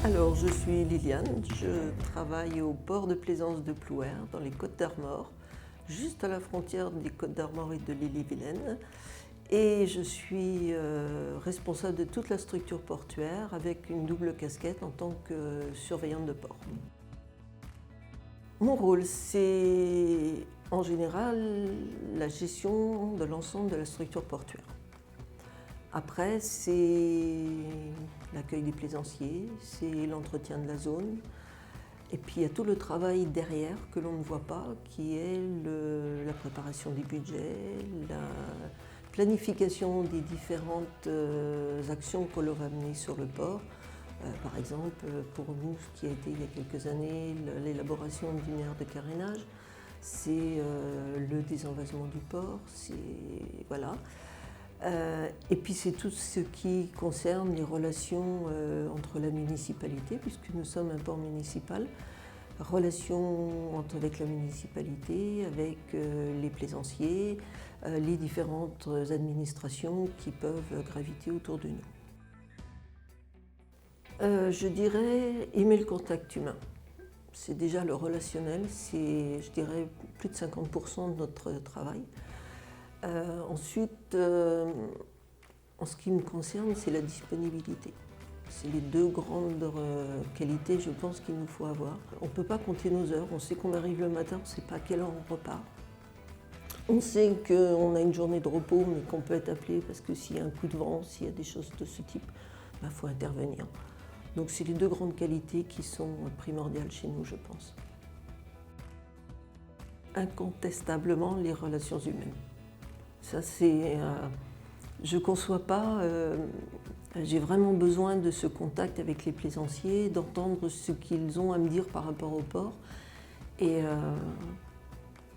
Alors, je suis Liliane, je travaille au port de plaisance de Plouer, dans les Côtes-d'Armor, juste à la frontière des Côtes-d'Armor et de l'Ille-et-Vilaine. Et je suis responsable de toute la structure portuaire avec une double casquette en tant que surveillante de port. Mon rôle, c'est en général la gestion de l'ensemble de la structure portuaire. Après, c'est l'accueil des plaisanciers, c'est l'entretien de la zone. Et puis il y a tout le travail derrière que l'on ne voit pas, qui est la préparation des budgets, la planification des différentes actions que l'on va mener sur le port. Par exemple, pour nous, ce qui a été il y a quelques années, l'élaboration d'une aire de carénage, c'est le désenvasement du port, voilà. Et puis c'est tout ce qui concerne les relations entre la municipalité, puisque nous sommes un port municipal, relations avec la municipalité, avec les plaisanciers, les différentes administrations qui peuvent graviter autour de nous. Je dirais aimer le contact humain. C'est déjà le relationnel, c'est, je dirais, plus de 50% de notre travail. Ensuite, en ce qui me concerne, c'est la disponibilité. C'est les deux grandes qualités, je pense, qu'il nous faut avoir. On ne peut pas compter nos heures, on sait qu'on arrive le matin, on ne sait pas à quelle heure on repart. On sait qu'on a une journée de repos, mais qu'on peut être appelé parce que s'il y a un coup de vent, s'il y a des choses de ce type, il faut intervenir. Donc c'est les deux grandes qualités qui sont primordiales chez nous, je pense. Incontestablement, les relations humaines. Ça, c'est, je ne conçois pas, j'ai vraiment besoin de ce contact avec les plaisanciers, d'entendre ce qu'ils ont à me dire par rapport au port. Et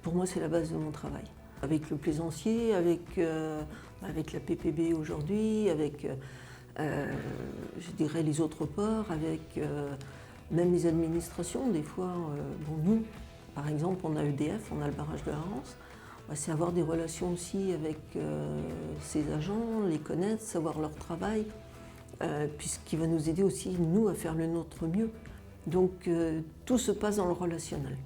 pour moi, c'est la base de mon travail. Avec le plaisancier, avec la PPB aujourd'hui, avec, je dirais, les autres ports, avec même les administrations. Des fois, nous, par exemple, on a EDF, on a le barrage de Harens. C'est avoir des relations aussi avec ces agents, les connaître, savoir leur travail, puisqu'il va nous aider aussi, nous, à faire le nôtre mieux. Donc tout se passe dans le relationnel.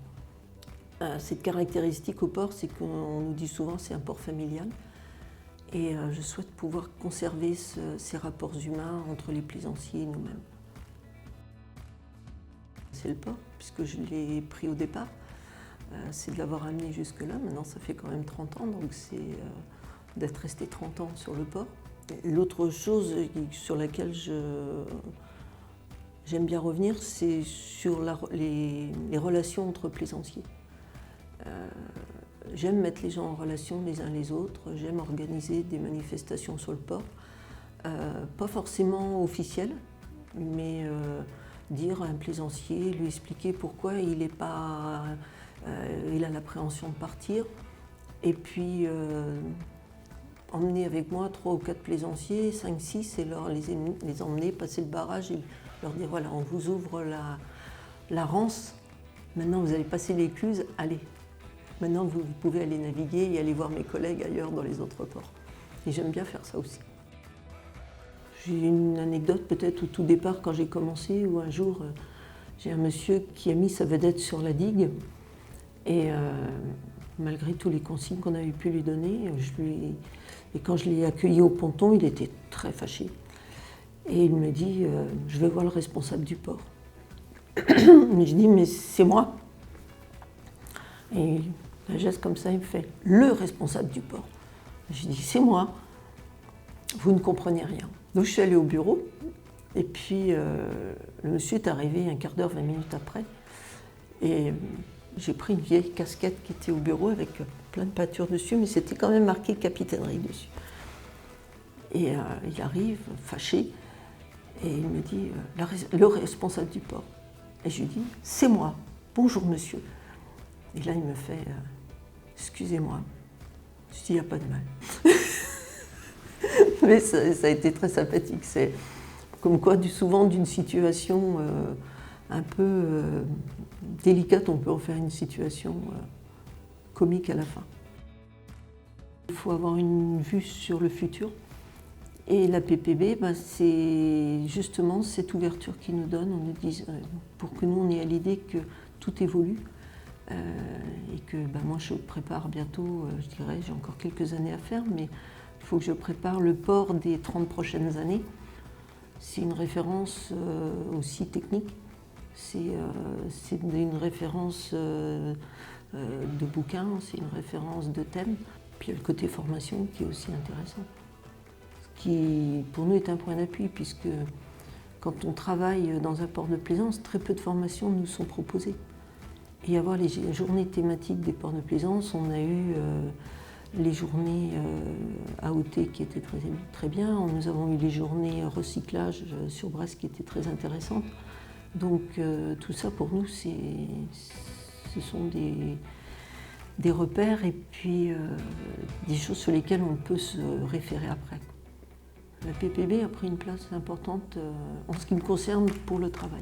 Cette caractéristique au port, c'est qu'on nous dit souvent que c'est un port familial. Et je souhaite pouvoir conserver ces rapports humains entre les plaisanciers et nous-mêmes. C'est le port, puisque je l'ai pris au départ. C'est de l'avoir amené jusque-là. Maintenant, ça fait quand même 30 ans, donc c'est d'être resté 30 ans sur le port. L'autre chose sur laquelle j'aime bien revenir, c'est sur les relations entre plaisanciers. J'aime mettre les gens en relation les uns les autres, j'aime organiser des manifestations sur le port. Pas forcément officielles, mais dire à un plaisancier, lui expliquer pourquoi il a l'appréhension de partir, et puis emmener avec moi 3 ou 4 plaisanciers, 5, 6, et les emmener, passer le barrage, et leur dire voilà, on vous ouvre la Rance, maintenant vous allez passer l'écluse, allez. Maintenant vous pouvez aller naviguer et aller voir mes collègues ailleurs dans les autres ports. Et j'aime bien faire ça aussi. J'ai une anecdote peut-être au tout départ quand j'ai commencé, où un jour j'ai un monsieur qui a mis sa vedette sur la digue. Et malgré tous les consignes qu'on avait pu lui donner, et quand je l'ai accueilli au ponton, il était très fâché. Et il me dit je vais voir le responsable du port. Mais je dis mais c'est moi. Et un geste comme ça, il me fait le responsable du port. Je dis c'est moi. Vous ne comprenez rien. Donc je suis allée au bureau. Et puis le monsieur est arrivé un quart d'heure, 20 minutes après. Et j'ai pris une vieille casquette qui était au bureau avec plein de peintures dessus, mais c'était quand même marqué capitainerie dessus. Et il arrive, fâché, et il me dit le responsable du port. Et je lui dis c'est moi, bonjour monsieur. Et là il me fait excusez-moi. Je dis il n'y a pas de mal. Mais ça a été très sympathique. C'est comme quoi, souvent d'une situation un peu délicate, on peut en faire une situation comique à la fin. Il faut avoir une vue sur le futur Et la PPB, c'est justement cette ouverture qu'ils nous donnent, on nous dit, pour que nous on ait à l'idée que tout évolue et que moi je prépare bientôt, je dirais, j'ai encore quelques années à faire, mais il faut que je prépare le port des 30 prochaines années. C'est une référence aussi technique, c'est une référence de bouquins, c'est une référence de thème, puis il y a le côté formation qui est aussi intéressant. Qui pour nous est un point d'appui puisque quand on travaille dans un port de plaisance, très peu de formations nous sont proposées. Et avoir les journées thématiques des ports de plaisance, on a eu les journées AOT qui étaient très bien, nous avons eu les journées recyclage sur Brest qui étaient très intéressantes. Donc tout ça pour nous, ce sont des repères et puis des choses sur lesquelles on peut se référer après. La PPB a pris une place importante en ce qui me concerne pour le travail.